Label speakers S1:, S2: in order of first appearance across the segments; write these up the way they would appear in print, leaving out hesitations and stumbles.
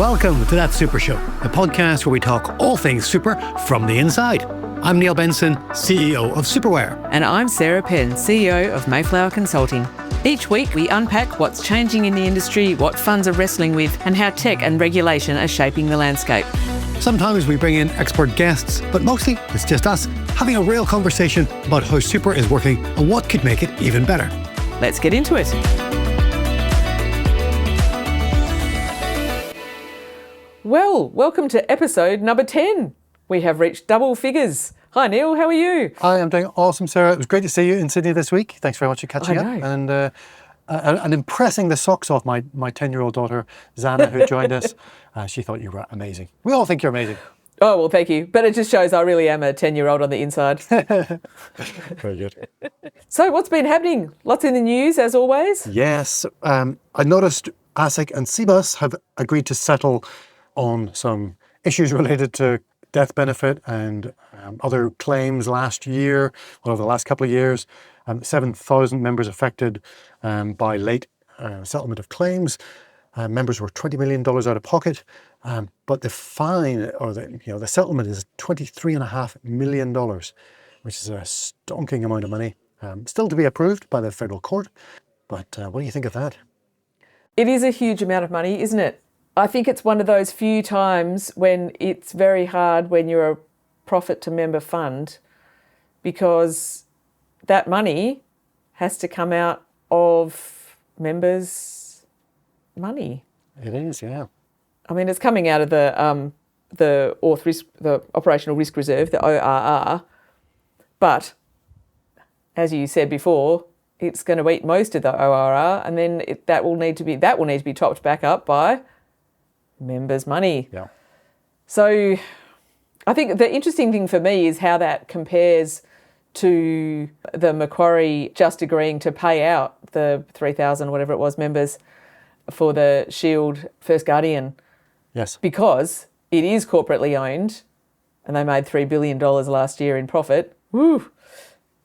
S1: Welcome to That Super Show, the podcast where we talk all things super from the inside. I'm Neil Benson, CEO of Superware.
S2: And I'm Sarah Penn, CEO of Mayflower Consulting. Each week we unpack what's changing in the industry, what funds are wrestling with, and how tech and regulation are shaping the landscape.
S1: Sometimes we bring in expert guests, but mostly it's just us having a real conversation about how super is working and what could make it even better.
S2: Let's get into it. Well, welcome to episode number 10. We have reached double figures. Hi Neil, how are you?
S1: Hi, I'm doing awesome, Sarah. It was great to see you in Sydney this week. Thanks very much for catching up and impressing the socks off my 10-year-old daughter, Zana, who joined us. She thought you were amazing. We all think you're amazing.
S2: Oh, well, thank you. But it just shows I really am a 10-year-old on the inside.
S1: Very good.
S2: So what's been happening? Lots in the news, as always.
S1: Yes. I noticed ASIC and CBUS have agreed to settle on some issues related to death benefit and other claims last year, over the last couple of years. 7,000 members affected by late settlement of claims. Members were $20 million out of pocket, but the fine or the settlement is $23.5 million, which is a stonking amount of money. Still to be approved by the federal court. But what do you think of that?
S2: It is a huge amount of money, isn't it? I think it's one of those few times when it's very hard when you're a profit to member fund, because that money has to come out of members' money.
S1: It is, yeah.
S2: I mean, it's coming out of the operational risk reserve, the ORR, but as you said before, it's going to eat most of the ORR, and then that will need to be topped back up by members' money.
S1: Yeah. So
S2: I think the interesting thing for me is how that compares to the Macquarie just agreeing to pay out the 3,000, whatever it was, members for the Shield First Guardian.
S1: Yes.
S2: Because it is corporately owned and they made $3 billion last year in profit. Woo!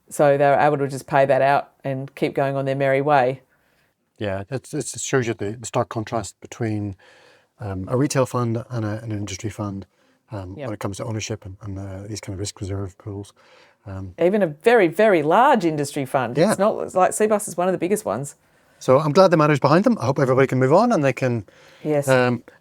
S2: So they were able to just pay that out and keep going on their merry way.
S1: Yeah, it shows you the stark contrast between a retail fund and an industry fund when it comes to ownership and these kind of risk reserve pools.
S2: Even a very, very large industry fund.
S1: Yeah.
S2: It's like CBUS is one of the biggest ones.
S1: So I'm glad the matter's behind them. I hope everybody can move on and they can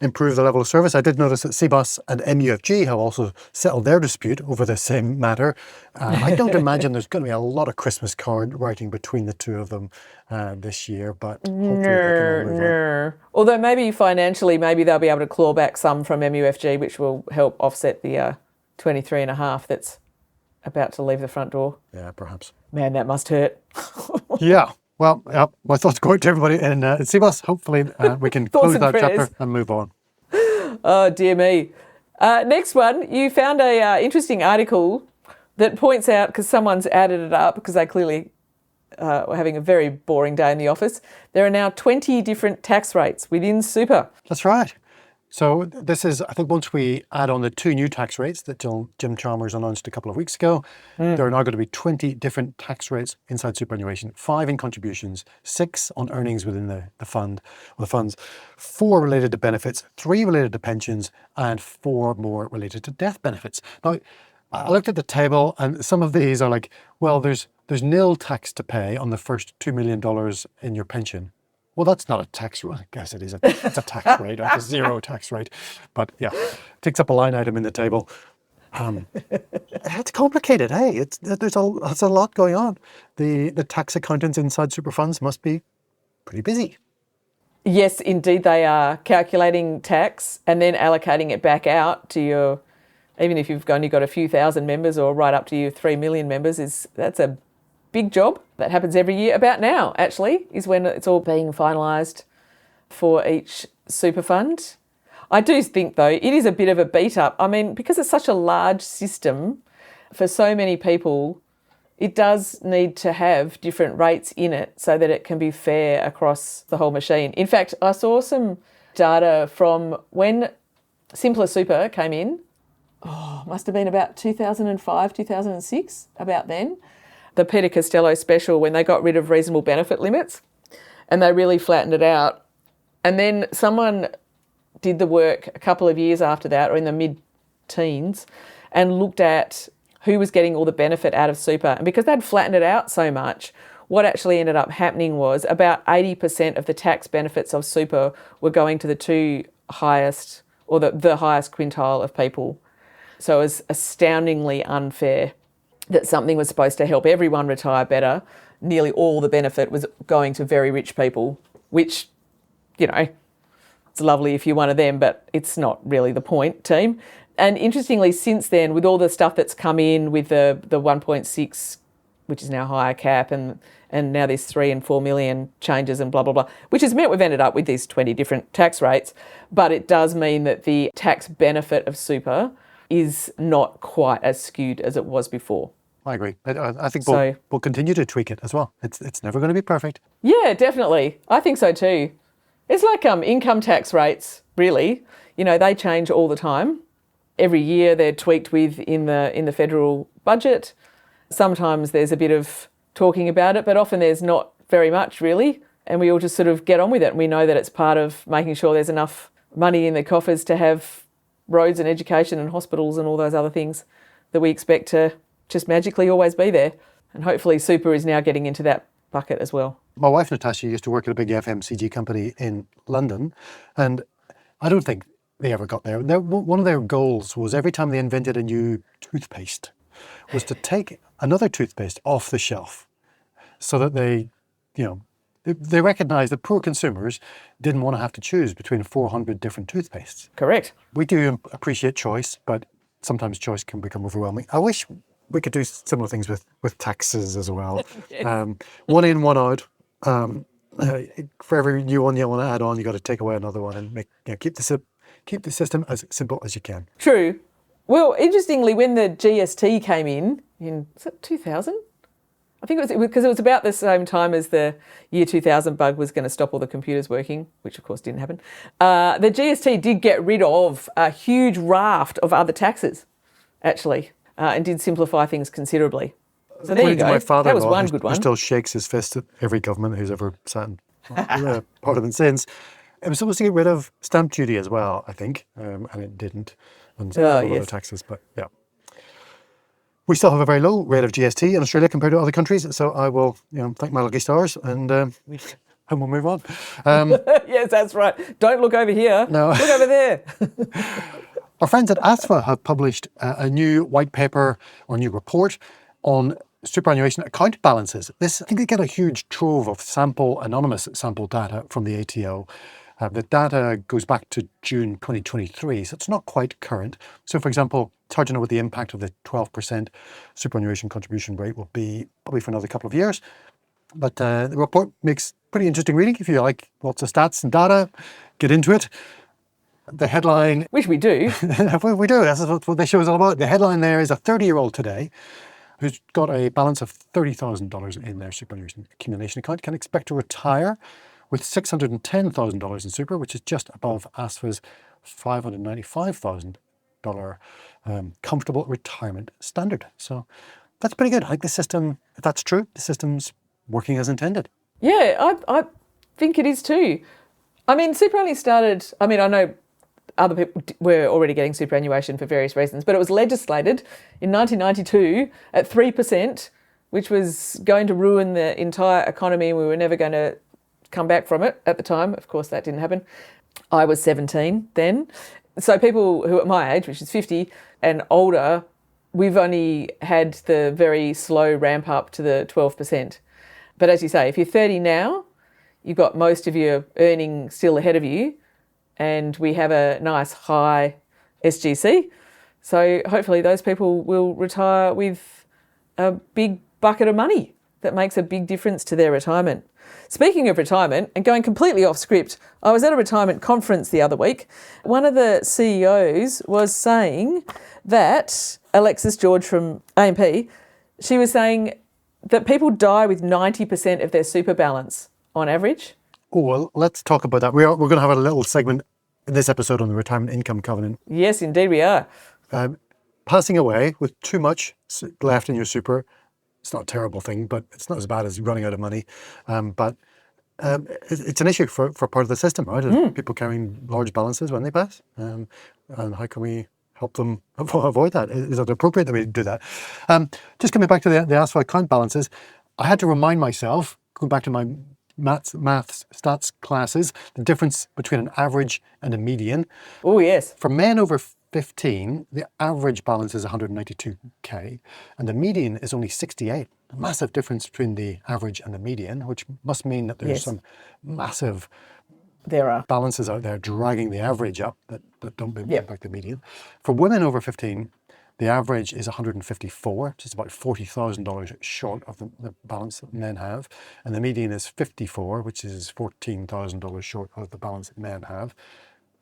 S1: improve the level of service. I did notice that CBUS and MUFG have also settled their dispute over the same matter. I don't imagine there's going to be a lot of Christmas card writing between the two of them this year, but hopefully they can move on.
S2: Although maybe financially, maybe they'll be able to claw back some from MUFG, which will help offset the 23.5 that's about to leave the front door.
S1: Yeah, perhaps.
S2: Man, that must hurt.
S1: Yeah. Well, my thoughts go out to everybody in CBUS. Hopefully we can close that chapter and move on.
S2: Oh, dear me. Next one, you found a interesting article that points out, because someone's added it up, because they clearly were having a very boring day in the office, there are now 20 different tax rates within super.
S1: That's right. So this is, I think, once we add on the 2 new tax rates that Jim Chalmers announced a couple of weeks ago, there are now going to be 20 different tax rates inside superannuation, 5 in contributions, 6 on earnings within the fund, or the funds, 4 related to benefits, 3 related to pensions, and 4 more related to death benefits. Now, I looked at the table, and some of these are like, well, there's nil tax to pay on the first $2 million in your pension. Well, that's not a tax rate. I guess it is. It's a tax rate, like a 0 tax rate. But yeah, it takes up a line item in the table. It's complicated, hey? There's a lot going on. The tax accountants inside super funds must be pretty busy.
S2: Yes, indeed they are. Calculating tax and then allocating it back out to your, even if you've only got a few thousand members or right up to your 3 million members, that's a big job. That happens every year. About now, actually, is when it's all being finalised for each super fund. I do think, though, it is a bit of a beat up. I mean, because it's such a large system for so many people, it does need to have different rates in it so that it can be fair across the whole machine. In fact, I saw some data from when Simpler Super came in. Must have been about 2005, 2006, about then. The Peter Costello special, when they got rid of reasonable benefit limits and they really flattened it out. And then someone did the work a couple of years after that, or in the mid-teens, and looked at who was getting all the benefit out of super. And because they'd flattened it out so much, what actually ended up happening was about 80% of the tax benefits of super were going to the two highest, or the highest quintile of people. So it was astoundingly unfair that something was supposed to help everyone retire better. Nearly all the benefit was going to very rich people, which, you know, it's lovely if you're one of them, but it's not really the point, team. And interestingly, since then, with all the stuff that's come in with the 1.6, which is now higher cap, and now there's 3 and 4 million changes and blah, blah, blah, which has meant we've ended up with these 20 different tax rates. But it does mean that the tax benefit of super is not quite as skewed as it was before.
S1: I agree. I think we'll continue to tweak it as well. It's never going to be perfect.
S2: Yeah, definitely. I think so too. It's like income tax rates, really. You know, they change all the time. Every year they're tweaked in the federal budget. Sometimes there's a bit of talking about it, but often there's not very much really. And we all just sort of get on with it. And we know that it's part of making sure there's enough money in the coffers to have roads and education and hospitals and all those other things that we expect to just magically always be there. And hopefully super is now getting into that bucket as well.
S1: My wife, Natasha, used to work at a big FMCG company in London, and I don't think they ever got there. One of their goals was every time they invented a new toothpaste was to take another toothpaste off the shelf so that they recognized that poor consumers didn't want to have to choose between 400 different toothpastes.
S2: Correct.
S1: We do appreciate choice, but sometimes choice can become overwhelming. I wish we could do similar things with taxes as well. Yes. One in, one out. For every new one you want to add on, you got to take away another one and keep the system as simple as you can.
S2: True. Well, interestingly, when the GST came in was it 2000? I think it was because it was about the same time as the year 2000 bug was going to stop all the computers working, which of course didn't happen. The GST did get rid of a huge raft of other taxes, actually, and did simplify things considerably. So there you go. That was one good one.
S1: Who still shakes his fist at every government who's ever sat in Parliament since. It was supposed to get rid of stamp duty as well, I think, and it didn't. And other taxes, but yeah. We still have a very low rate of GST in Australia compared to other countries, so I will thank my lucky stars and we'll move on.
S2: Yes, that's right. Don't look over here. No. Look over there.
S1: Our friends at ASFA have published a new white paper or new report on superannuation account balances. I think they get a huge trove of anonymous sample data from the ATO. The data goes back to June 2023, so it's not quite current. So, for example, it's hard to know what the impact of the 12% superannuation contribution rate will be probably for another couple of years. But the report makes pretty interesting reading. If you like lots of stats and data, get into it. The headline...
S2: Which we do.
S1: We do. That's what the show is all about. The headline there is a 30-year-old today who's got a balance of $30,000 in their superannuation accumulation account can expect to retire with $610,000 in super, which is just above ASFA's $595,000 comfortable retirement standard. So that's pretty good. I think the system, if that's true, the system's working as intended.
S2: Yeah, I think it is too. I mean, super only started, I know other people were already getting superannuation for various reasons, but it was legislated in 1992 at 3%, which was going to ruin the entire economy, and we were never going to come back from it at the time. Of course, that didn't happen. I was 17 then. So people who are my age, which is 50 and older, we've only had the very slow ramp up to the 12%. But as you say, if you're 30 now, you've got most of your earning still ahead of you, and we have a nice high SGC. So hopefully those people will retire with a big bucket of money that makes a big difference to their retirement. Speaking of retirement, and going completely off script, I was at a retirement conference the other week. One of the CEOs was saying that, Alexis George from AMP, she was saying that people die with 90% of their super balance on average.
S1: Oh, well, let's talk about that. We're going to have a little segment in this episode on the retirement income covenant.
S2: Yes, indeed we are.
S1: Passing away with too much left in your super, it's not a terrible thing, but it's not as bad as running out of money. But It's an issue for part of the system, right? People carrying large balances when they pass. And how can we help them avoid that? Is it appropriate that we do that? Just coming back to the ASIC account balances, I had to remind myself, going back to my maths stats classes, the difference between an average and a median.
S2: Oh, yes.
S1: For men over 15, the average balance is 192k, and the median is only 68. A massive difference between the average and the median, which must mean that there's
S2: Yes.
S1: some massive
S2: There are.
S1: balances out there dragging the average up that don't
S2: Yep.
S1: impact the median. For women over 15, the average is 154, which is about $40,000 short of the balance that men have. And the median is 54, which is $14,000 short of the balance that men have.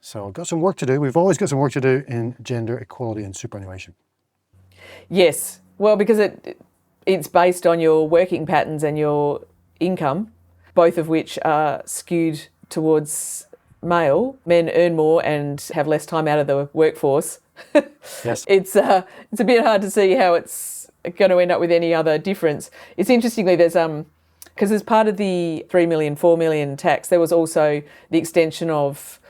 S1: So I've got some work to do. We've always got some work to do in gender equality and superannuation.
S2: Yes. Well, because it's based on your working patterns and your income, both of which are skewed towards male. Men earn more and have less time out of the workforce.
S1: Yes.
S2: It's a bit hard to see how it's going to end up with any other difference. It's interestingly, there's because as part of the 3 million, 4 million tax, there was also the extension of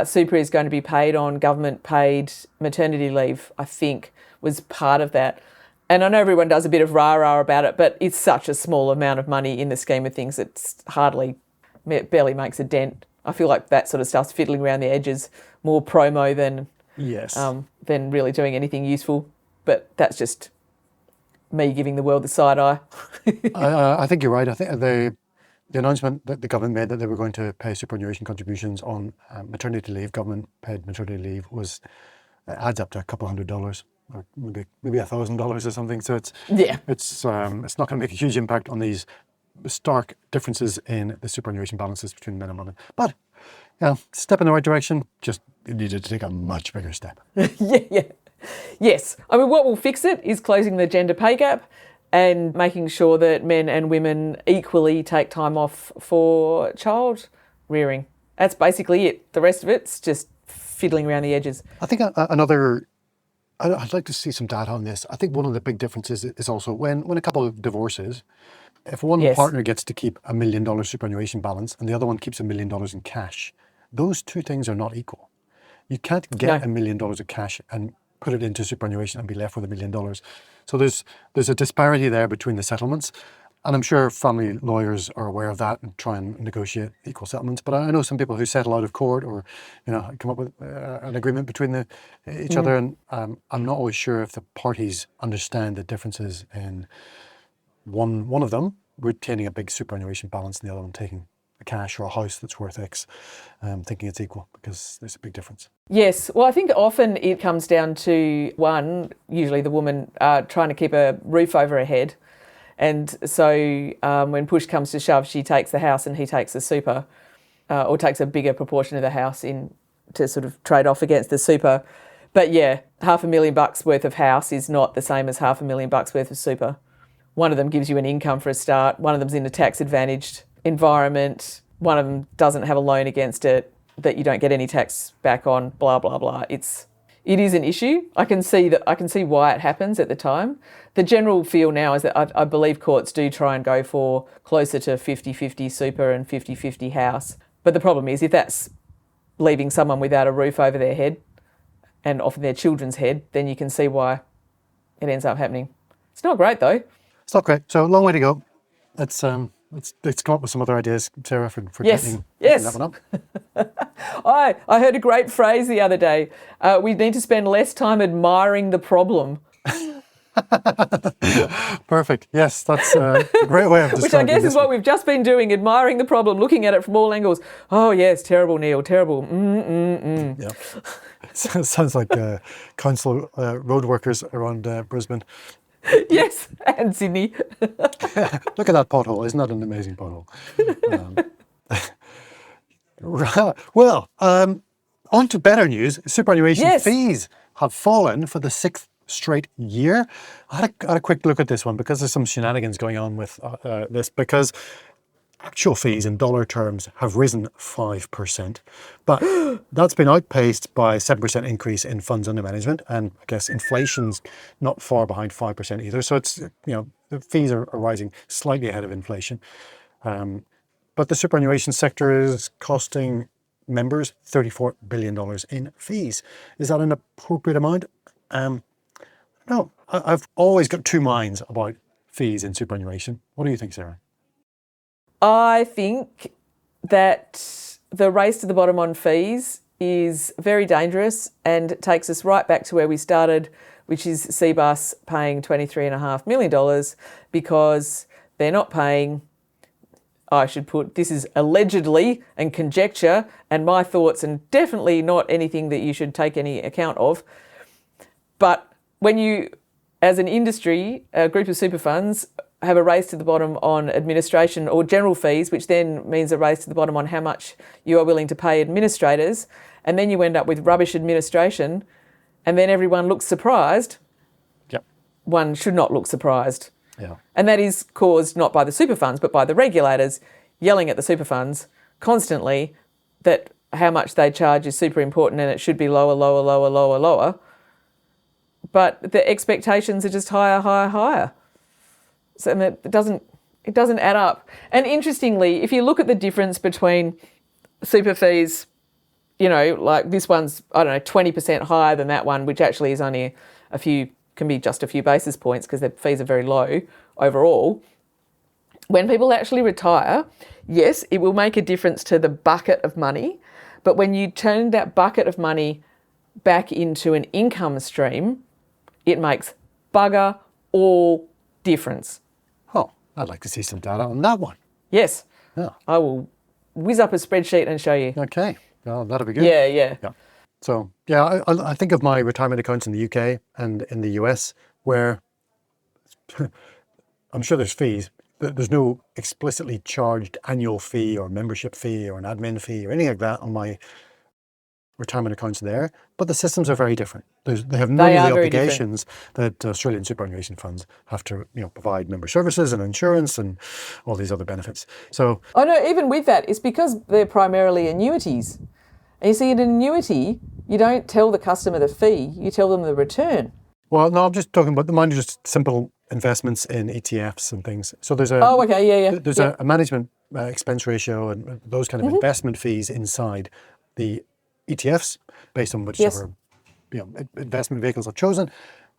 S2: super is going to be paid on government paid maternity leave, I think, was part of that. And I know everyone does a bit of rah-rah about it, but it's such a small amount of money in the scheme of things. It's barely makes a dent. I feel like that sort of stuff's fiddling around the edges, more promo
S1: Yes.
S2: than really doing anything useful. But that's just me giving the world the side eye.
S1: I think you're right. I think the announcement that the government made that they were going to pay superannuation contributions on maternity leave, government paid maternity leave, adds up to a couple $100 or maybe $1,000 or something. So it's not going to make a huge impact on these stark differences in the superannuation balances between men and women. But step in the right direction. Just needed to take a much bigger step.
S2: Yes. I mean, what will fix it is closing the gender pay gap and making sure that men and women equally take time off for child rearing. That's basically it. The rest of it's just fiddling around the edges.
S1: I think I'd like to see some data on this. I think one of the big differences is also when a couple divorces, if one
S2: Yes.
S1: partner gets to keep $1 million superannuation balance and the other one keeps $1 million in cash, those two things are not equal. You can't get $1 million of cash and put it into superannuation and be left with $1 million. So there's a disparity there between the settlements. And I'm sure family lawyers are aware of that and try and negotiate equal settlements. But I know some people who settle out of court or, come up with an agreement between each other. And I'm not always sure if the parties understand the differences in one of them retaining a big superannuation balance and the other one taking a cash or a house that's worth X, thinking it's equal, because there's a big difference.
S2: Yes. Well, I think often it comes down to usually the woman trying to keep a roof over her head. And so when push comes to shove, she takes the house and he takes the super, or takes a bigger proportion of the house in to sort of trade off against the super. But yeah, $500,000 worth of house is not the same as $500,000 worth of super. One of them gives you an income for a start. One of them's in a tax advantaged environment. One of them doesn't have a loan against it that you don't get any tax back on, blah, blah, blah. It is an issue. I can see why it happens at the time. The general feel now is that I believe courts do try and go for closer to 50-50 super and 50-50 house. But the problem is if that's leaving someone without a roof over their head and often their children's head, then you can see why it ends up happening. It's not great though.
S1: It's not great. So a long way to go. Let's come up with some other ideas, Sarah, for getting that one up.
S2: I heard a great phrase the other day. We need to spend less time admiring the problem.
S1: Perfect. Yes, that's a great way of describing
S2: Which I guess is
S1: this
S2: what we've just been doing, admiring the problem, looking at it from all angles. Oh, yes, terrible, Neil, terrible.
S1: Yeah. Sounds like council road workers around Brisbane.
S2: Yes, and Sydney.
S1: Look at that pothole. Isn't that an amazing pothole? Well, on to better news. Superannuation fees have fallen for the 6th straight year. I had a quick look at this one because there's some shenanigans going on with this, because actual fees in dollar terms have risen 5%, but that's been outpaced by a 7% increase in funds under management, and I guess inflation's not far behind 5% either. So it's, the fees are rising slightly ahead of inflation. But the superannuation sector is costing members $34 billion in fees. Is that an appropriate amount? No, I've always got two minds about fees in superannuation. What do you think, Sarah?
S2: I think that the race to the bottom on fees is very dangerous and takes us right back to where we started, which is CBUS paying $23.5 million because they're not paying, I should put, this is allegedly and conjecture and my thoughts and definitely not anything that you should take any account of. But when you, as an industry, a group of super funds have a race to the bottom on administration or general fees, which then means a race to the bottom on how much you are willing to pay administrators, and then you end up with rubbish administration, and then everyone looks surprised.
S1: Yep.
S2: One should not look surprised.
S1: Yeah.
S2: And that is caused not by the super funds, but by the regulators yelling at the super funds constantly that how much they charge is super important and it should be lower, lower, lower, lower, lower. But the expectations are just higher, higher, higher. So and it doesn't add up. And interestingly, if you look at the difference between super fees, you know, like this one's, I don't know, 20% higher than that one, which actually is only a few, can be just a few basis points because their fees are very low overall. When people actually retire, yes, it will make a difference to the bucket of money. But when you turn that bucket of money back into an income stream, it makes bugger all difference.
S1: Oh, I'd like to see some data on that one.
S2: Yes.
S1: Yeah.
S2: I will whiz up a spreadsheet and show you.
S1: Okay. Well, that'll be good.
S2: Yeah.
S1: So, yeah, I think of my retirement accounts in the UK and in the US where I'm sure there's fees. There's no explicitly charged annual fee or membership fee or an admin fee or anything like that on my retirement accounts there, but the systems are very different. They have none of the obligations that Australian superannuation funds have to, provide member services and insurance and all these other benefits. So,
S2: oh no, even with that, it's because they're primarily annuities. And you see, in an annuity, you don't tell the customer the fee, you tell them the return.
S1: Well, no, I'm just talking about the mine are just simple investments in ETFs and things. So there's a there's a management expense ratio and those kind of investment fees inside the ETFs based on whichever investment vehicles are chosen,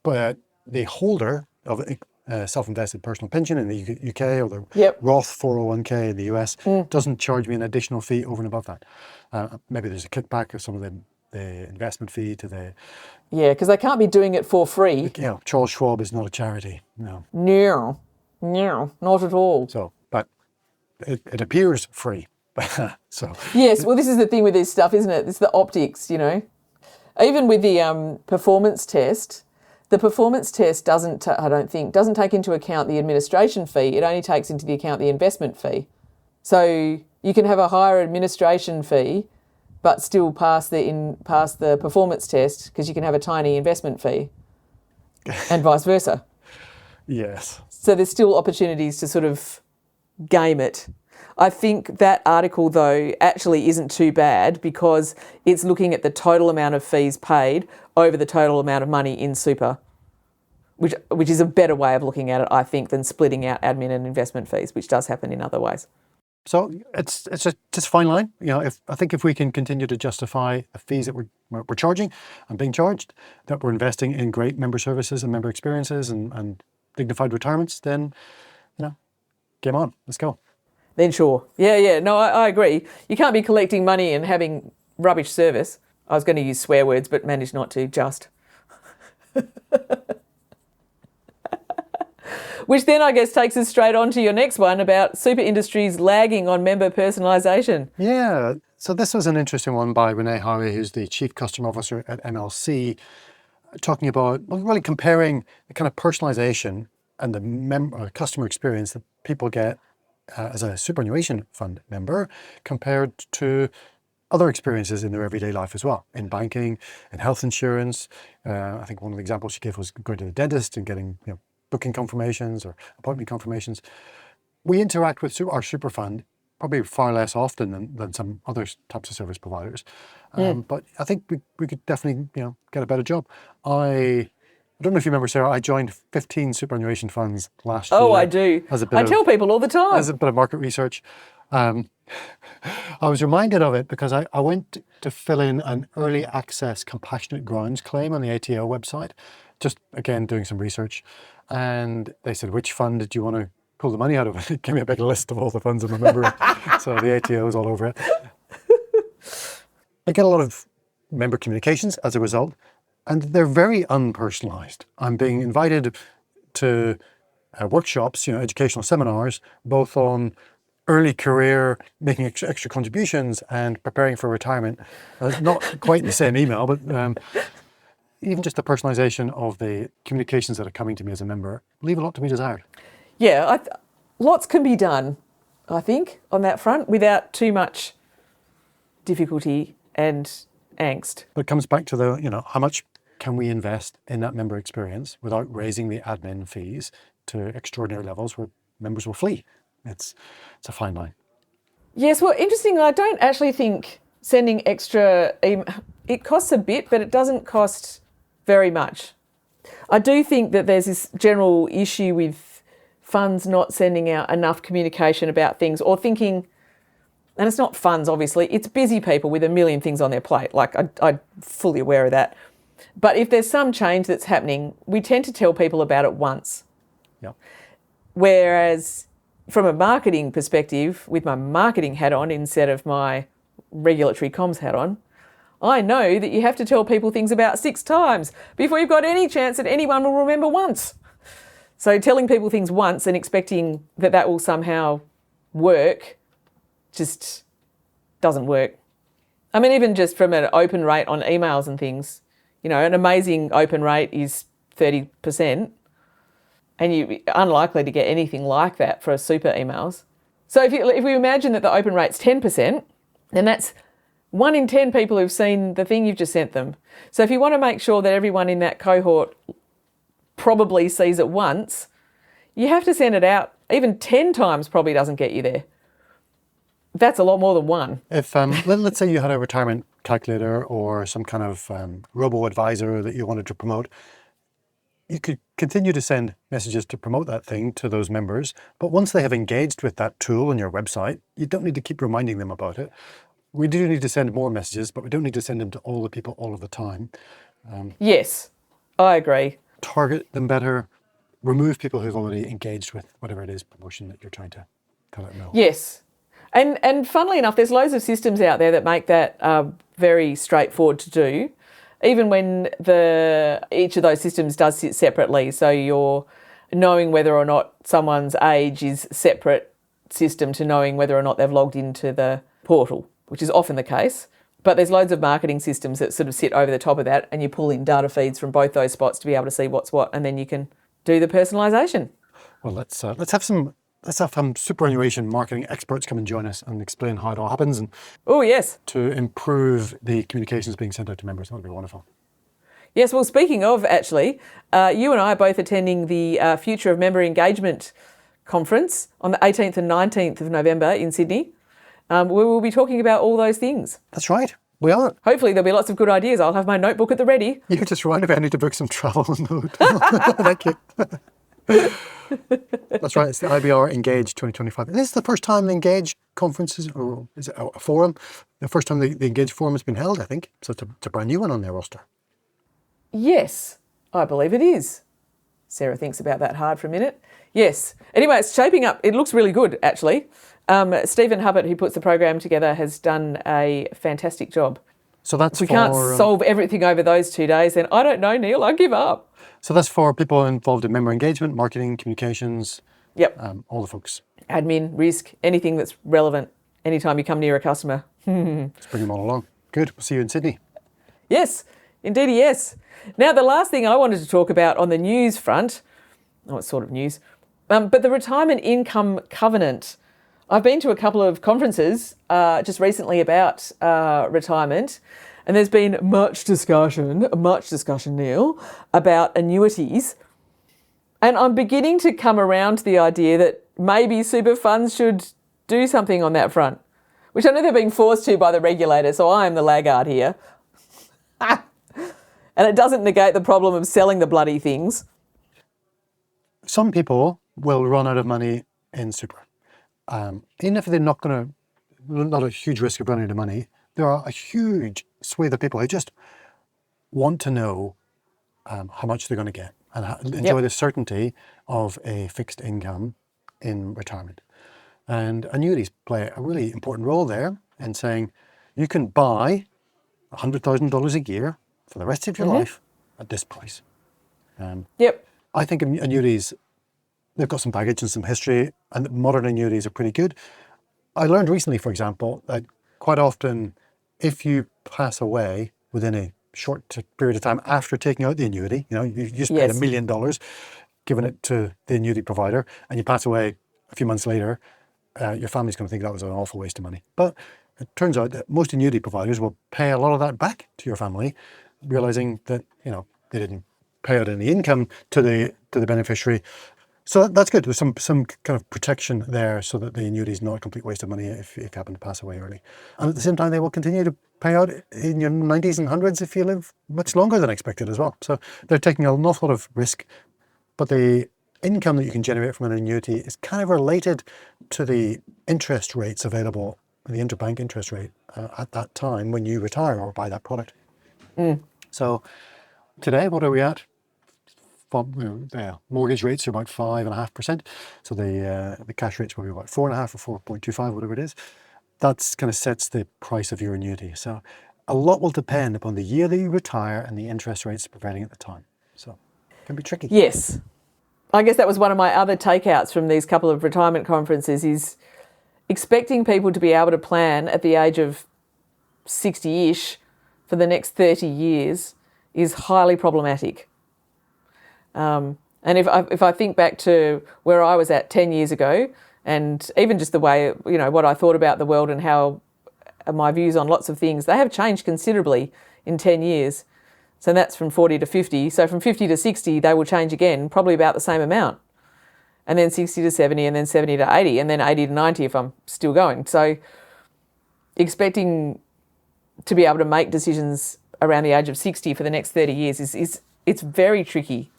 S1: but the holder of a self-invested personal pension in the UK or the Roth 401k in the US doesn't charge me an additional fee over and above that. Maybe there's a kickback of some of the investment fee to the...
S2: Yeah, because they can't be doing it for free.
S1: Charles Schwab is not a charity, no.
S2: No, not at all.
S1: So, but it appears free. So
S2: yes, well, this is the thing with this stuff, isn't it? It's the optics, Even with the performance test, the performance test doesn't take into account the administration fee. It only takes into the account the investment fee. So you can have a higher administration fee, but still pass the performance test because you can have a tiny investment fee, and vice versa.
S1: Yes.
S2: So there's still opportunities to sort of game it. I think that article, though, actually isn't too bad because it's looking at the total amount of fees paid over the total amount of money in super, which is a better way of looking at it, I think, than splitting out admin and investment fees, which does happen in other ways.
S1: So it's just a fine line. If we can continue to justify the fees that we're charging and being charged, that we're investing in great member services and member experiences and dignified retirements, then, game on, let's go.
S2: Then sure. Yeah. No, I agree. You can't be collecting money and having rubbish service. I was going to use swear words, but managed not to, just. Which then I guess takes us straight on to your next one about super industries lagging on member personalisation.
S1: Yeah. So this was an interesting one by Renee Howie, who's the Chief Customer Officer at MLC, talking about, really comparing the kind of personalisation and the customer experience that people get as a superannuation fund member compared to other experiences in their everyday life as well, in banking, in health insurance. I think one of the examples she gave was going to the dentist and getting booking confirmations or appointment confirmations. We interact with our super fund probably far less often than some other types of service providers. But I think we could definitely get a better job. I don't know if you remember, Sarah, I joined 15 superannuation funds last year.
S2: Oh, I do. I tell people all the time.
S1: As a bit of market research. I was reminded of it because I went to fill in an early access compassionate grounds claim on the ATO website, just again doing some research. And they said, which fund did you want to pull the money out of? It gave me a big list of all the funds I'm a member of. So the ATO is all over it. I get a lot of member communications as a result, and they're very unpersonalized. I'm being invited to workshops, educational seminars, both on early career, making extra contributions and preparing for retirement. Not quite in the same email, but even just the personalization of the communications that are coming to me as a member leave a lot to be desired.
S2: Yeah, lots can be done, I think, on that front without too much difficulty and angst.
S1: But it comes back to the, how much can we invest in that member experience without raising the admin fees to extraordinary levels where members will flee? It's a fine line.
S2: Yes, well, interestingly, I don't actually think sending extra it costs a bit, but it doesn't cost very much. I do think that there's this general issue with funds not sending out enough communication about things or thinking, and it's not funds, obviously, it's busy people with a million things on their plate. Like, I'm fully aware of that. But if there's some change that's happening, we tend to tell people about it once.
S1: Yeah.
S2: Whereas from a marketing perspective, with my marketing hat on instead of my regulatory comms hat on, I know that you have to tell people things about 6 times before you've got any chance that anyone will remember once. So telling people things once and expecting that will somehow work just doesn't work. I mean, even just from an open rate on emails and things, an amazing open rate is 30%. And you're unlikely to get anything like that for super emails. So if we imagine that the open rate's 10%, then that's 1 in 10 people who've seen the thing you've just sent them. So if you want to make sure that everyone in that cohort probably sees it once, you have to send it out. Even 10 times probably doesn't get you there. That's a lot more than 1.
S1: If let's say you had a retirement calculator or some kind of robo-advisor that you wanted to promote, you could continue to send messages to promote that thing to those members, but once they have engaged with that tool on your website, you don't need to keep reminding them about it. We do need to send more messages, but we don't need to send them to all the people all of the time.
S2: Yes, I agree.
S1: Target them better, remove people who've already engaged with whatever it is promotion that you're trying to let them know.
S2: Yes. And funnily enough, there's loads of systems out there that make that very straightforward to do, even when each of those systems does sit separately. So you're knowing whether or not someone's age is separate system to knowing whether or not they've logged into the portal, which is often the case. But there's loads of marketing systems that sort of sit over the top of that, and you pull in data feeds from both those spots to be able to see what's what, and then you can do the personalisation.
S1: Well, let's have some superannuation marketing experts come and join us and explain how it all happens, and
S2: yes,
S1: to improve the communications being sent out to members. That would be wonderful.
S2: Yes, well, speaking of, actually, you and I are both attending the Future of Member Engagement conference on the 18th and 19th of November in Sydney. We will be talking about all those things.
S1: That's right. We are.
S2: Hopefully there'll be lots of good ideas. I'll have my notebook at the ready.
S1: You just reminded me I need to book some travel in the hotel. Thank you. That's right. It's the IBR Engage 2025. And this is the first time the Engage conferences, or is it a forum? The first time the Engage forum has been held, I think. So it's a brand new one on their roster.
S2: Yes, I believe it is. Sarah thinks about that hard for a minute. Yes. Anyway, it's shaping up. It looks really good, actually. Stephen Hubbard, who puts the program together, has done a fantastic job.
S1: So that's
S2: if we can't solve everything over those 2 days, then I don't know, Neil, I give up.
S1: So that's for people involved in member engagement, marketing, communications.
S2: Yep.
S1: All the folks.
S2: Admin, risk, anything that's relevant anytime you come near a customer.
S1: Let's bring them all along. Good. We'll see you in Sydney.
S2: Yes, indeed, yes. Now, the last thing I wanted to talk about on the news front, it's sort of news, but the Retirement Income Covenant. I've been to a couple of conferences just recently about retirement, and there's been much discussion, Neil, about annuities. And I'm beginning to come around to the idea that maybe super funds should do something on that front, which I know they're being forced to by the regulator, so I am the laggard here. And it doesn't negate the problem of selling the bloody things.
S1: Some people will run out of money in super. even if they're not a huge risk of running out of money, there are a huge swathe of people who just want to know how much they're going to get and enjoy the certainty of a fixed income in retirement. And annuities play a really important role there in saying you can buy $100,000 a year for the rest of your life at this price. I think annuities, they've got some baggage and some history, and modern annuities are pretty good. I learned recently, for example, that quite often if you pass away within a short period of time after taking out the annuity, you just paid $1 million, given it to the annuity provider, and you pass away a few months later, your family's going to think that was an awful waste of money. But it turns out that most annuity providers will pay a lot of that back to your family, realizing that they didn't pay out any income to the beneficiary. So that's good. There's some kind of protection there so that the annuity is not a complete waste of money if you happen to pass away early. And at the same time, they will continue to pay out in your 90s and 100s if you live much longer than expected as well. So they're taking an awful lot of risk, but the income that you can generate from an annuity is kind of related to the interest rates available, the interbank interest rate at that time when you retire or buy that product. So today, what are we at? Mortgage rates are about 5.5%. So the cash rates will be about 4.5 or 4.25, whatever it is. That's kind of sets the price of your annuity. So a lot will depend upon the year that you retire and the interest rates prevailing at the time. So it can be tricky.
S2: Yes. I guess that was one of my other takeouts from these couple of retirement conferences is expecting people to be able to plan at the age of 60-ish for the next 30 years is highly problematic. And if I think back to where I was at 10 years ago, and even just the way, what I thought about the world and how my views on lots of things, they have changed considerably in 10 years. So that's from 40 to 50. So from 50 to 60, they will change again, probably about the same amount. And then 60 to 70, and then 70 to 80, and then 80 to 90 if I'm still going. So expecting to be able to make decisions around the age of 60 for the next 30 years it's very tricky.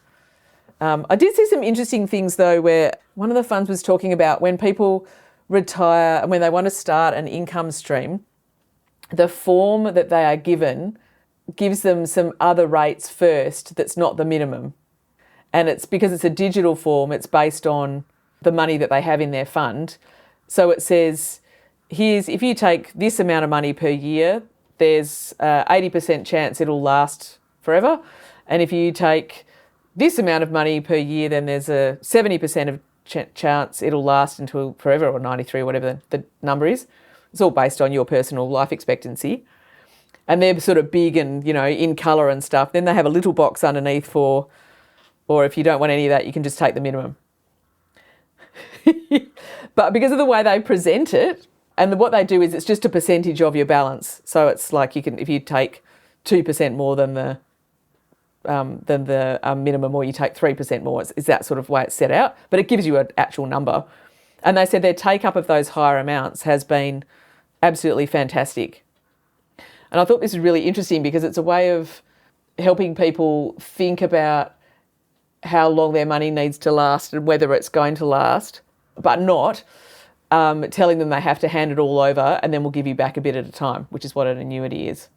S2: I did see some interesting things though, where one of the funds was talking about when people retire and when they want to start an income stream, the form that they are given gives them some other rates first that's not the minimum. And it's because it's a digital form, it's based on the money that they have in their fund. So it says, if you take this amount of money per year, there's 80% chance it'll last forever. And if you take this amount of money per year, then there's a 70% of chance it'll last until forever, or 93, whatever the number is. It's all based on your personal life expectancy. And they're sort of big and, in colour and stuff. Then they have a little box underneath or if you don't want any of that, you can just take the minimum. But because of the way they present it, and what they do is it's just a percentage of your balance. So it's like if you take 2% more than the minimum, or you take 3% more, it's that sort of way it's set out. But it gives you an actual number. And they said their take-up of those higher amounts has been absolutely fantastic. And I thought this was really interesting because it's a way of helping people think about how long their money needs to last and whether it's going to last, but not telling them they have to hand it all over and then we'll give you back a bit at a time, which is what an annuity is.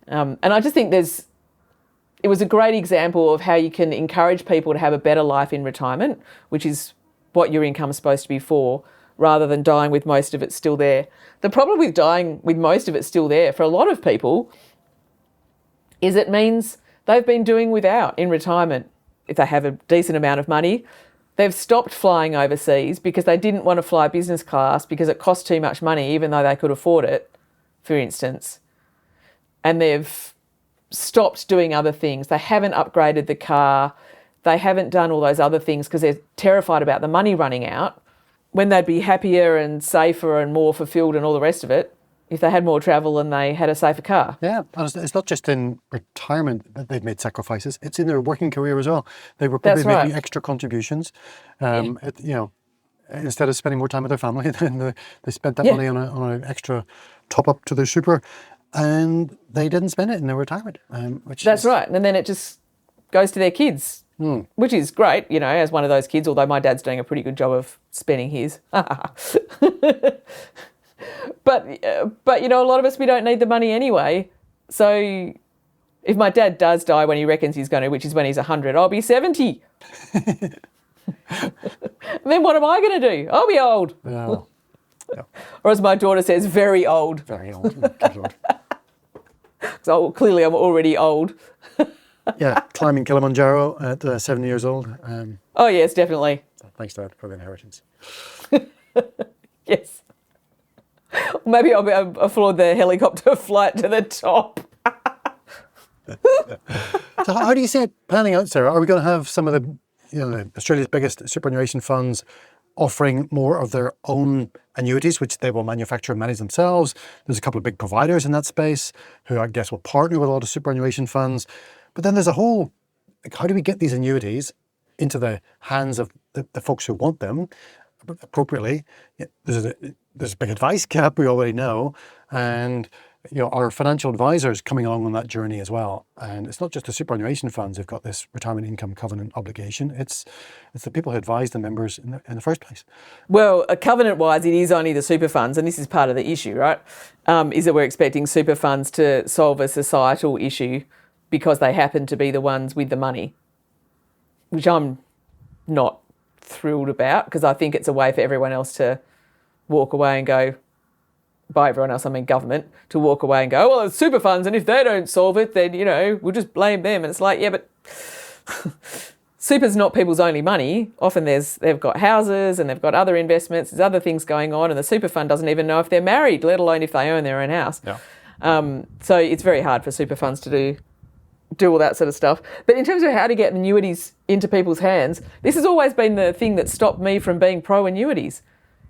S2: And I just think it was a great example of how you can encourage people to have a better life in retirement, which is what your income is supposed to be for, rather than dying with most of it still there. The problem with dying with most of it still there for a lot of people is it means they've been doing without in retirement. If they have a decent amount of money, they've stopped flying overseas because they didn't want to fly business class because it cost too much money, even though they could afford it, for instance. And they've stopped doing other things. They haven't upgraded the car. They haven't done all those other things because they're terrified about the money running out, when they'd be happier and safer and more fulfilled and all the rest of it if they had more travel and they had a safer car.
S1: Yeah, and it's not just in retirement that they've made sacrifices. It's in their working career as well. They were probably making extra contributions. Instead of spending more time with their family, then they spent that money on an extra top up to their super, and they didn't spend it in their retirement.
S2: That's right, and then it just goes to their kids. which is great, as one of those kids, although my dad's doing a pretty good job of spending his. But a lot of us, we don't need the money anyway. So if my dad does die when he reckons he's going to, which is when he's 100, I'll be 70. And then what am I going to do? I'll be old.
S1: Yeah.
S2: Or as my daughter says, very old.
S1: Very old. Good Lord.
S2: So clearly I'm already old.
S1: Yeah, climbing Kilimanjaro at 7 years old.
S2: Oh, yes, definitely.
S1: Thanks, Dad, for the inheritance.
S2: Yes. Maybe I'll afford the helicopter flight to the top.
S1: So how do you see it panning out, Sarah? Are we going to have some of the Australia's biggest superannuation funds offering more of their own annuities, which they will manufacture and manage themselves? There's a couple of big providers in that space who I guess will partner with a lot of superannuation funds. But then there's a whole, how do we get these annuities into the hands of the folks who want them appropriately? There's a big advice gap, we already know. And our financial advisors coming along on that journey as well. And it's not just the superannuation funds who've got this retirement income covenant obligation. It's the people who advise the members in the first place.
S2: Well, covenant-wise, it is only the super funds, and this is part of the issue, right? Is that we're expecting super funds to solve a societal issue because they happen to be the ones with the money, which I'm not thrilled about, because I think it's a way for everyone else to walk away and go, by everyone else, I mean government, to walk away and go, well, it's super funds, and if they don't solve it, then, we'll just blame them. And it's like, yeah, but super's not people's only money. Often they've got houses and they've got other investments, there's other things going on, and the super fund doesn't even know if they're married, let alone if they own their own house.
S1: Yeah.
S2: So it's very hard for super funds to do all that sort of stuff. But in terms of how to get annuities into people's hands, this has always been the thing that stopped me from being pro-annuities.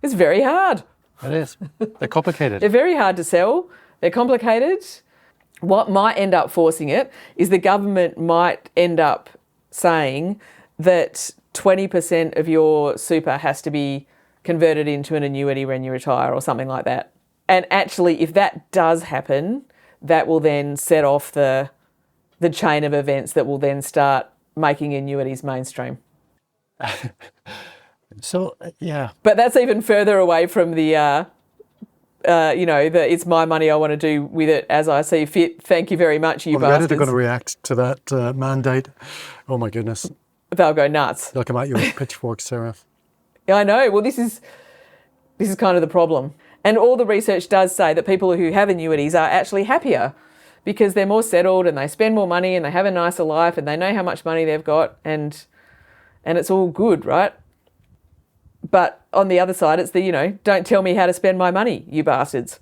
S2: It's very hard.
S1: It is. They're complicated.
S2: They're very hard to sell. They're complicated. What might end up forcing it is the government might end up saying that 20% of your super has to be converted into an annuity when you retire or something like that. And actually, if that does happen, that will then set off the chain of events that will then start making annuities mainstream.
S1: So, yeah.
S2: But that's even further away from the it's my money, I want to do with it as I see fit. Thank you very much, you bastards.
S1: They're going to react to that mandate. Oh, my goodness.
S2: They'll go nuts.
S1: They'll come at you with pitchforks, Sarah.
S2: Yeah, I know. Well, this is kind of the problem. And all the research does say that people who have annuities are actually happier because they're more settled and they spend more money and they have a nicer life and they know how much money they've got and it's all good, right? But on the other side, it's the, don't tell me how to spend my money, you bastards.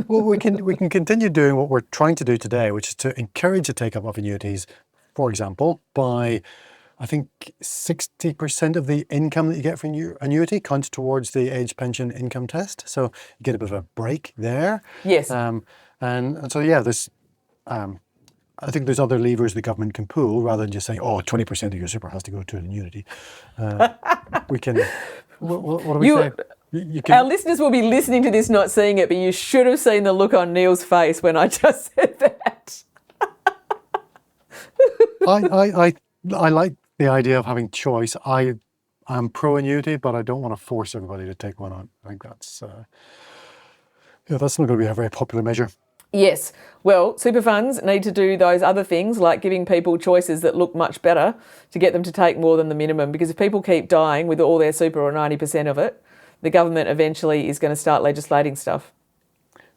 S1: Well, we can continue doing what we're trying to do today, which is to encourage the take-up of annuities, for example, by, I think, 60% of the income that you get from your annuity counts towards the age pension income test. So you get a bit of a break there.
S2: Yes.
S1: And so, yeah, there's... I think there's other levers the government can pull rather than just saying, 20% of your super has to go to an annuity. We can... What do we say? You can,
S2: our listeners will be listening to this, not seeing it, but you should have seen the look on Neil's face when I just said that.
S1: I like the idea of having choice. I'm pro-annuity, but I don't want to force everybody to take one on. I think that's not going to be a very popular measure.
S2: Yes. Well, super funds need to do those other things like giving people choices that look much better to get them to take more than the minimum. Because if people keep dying with all their super or 90% of it, the government eventually is going to start legislating stuff.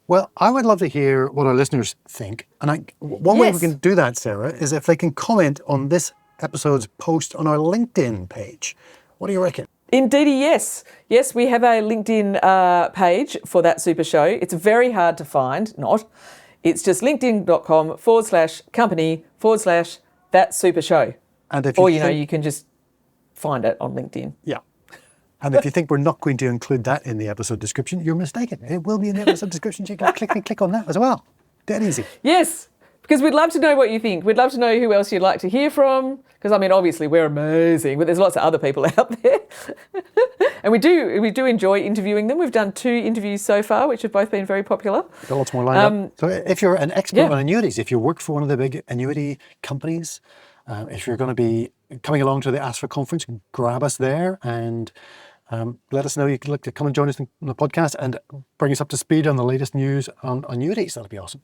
S1: Well, I would love to hear what our listeners think. And one way we can do that, Sarah, is if they can comment on this episode's post on our LinkedIn page. What do you reckon?
S2: Indeedy, yes. Yes, we have a LinkedIn page for That Super Show. It's very hard to find, It's just linkedin.com/company/That Super Show.
S1: And if
S2: you can just find it on LinkedIn.
S1: Yeah. And if you think we're not going to include that in the episode description, you're mistaken. It will be in the episode description. You can click on that as well. Dead easy.
S2: Yes, because we'd love to know what you think. We'd love to know who else you'd like to hear from. Because, obviously we're amazing, but there's lots of other people out there. And we do enjoy interviewing them. We've done 2 interviews so far, which have both been very popular.
S1: Got lots more lined up. So if you're an expert on annuities, if you work for one of the big annuity companies, if you're going to be coming along to the ASFA conference, grab us there and let us know you'd like to come and join us on the podcast and bring us up to speed on the latest news on annuities. That'll be awesome.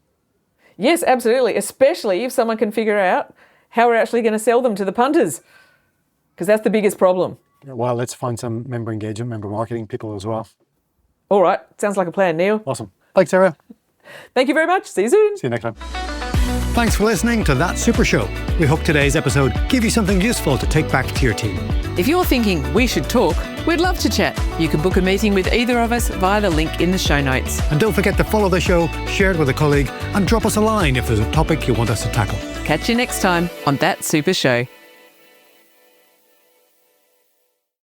S2: Yes, absolutely. Especially if someone can figure out how we're actually going to sell them to the punters, because that's the biggest problem.
S1: Well, let's find some member engagement, member marketing people as well.
S2: All right. Sounds like a plan, Neil.
S1: Awesome. Thanks, Sarah.
S2: Thank you very much. See you soon.
S1: See you next time. Thanks for listening to That Super Show. We hope today's episode gave you something useful to take back to your team.
S3: If you're thinking we should talk, we'd love to chat. You can book a meeting with either of us via the link in the show notes.
S1: And don't forget to follow the show, share it with a colleague, and drop us a line if there's a topic you want us to tackle.
S3: Catch you next time on That Super Show.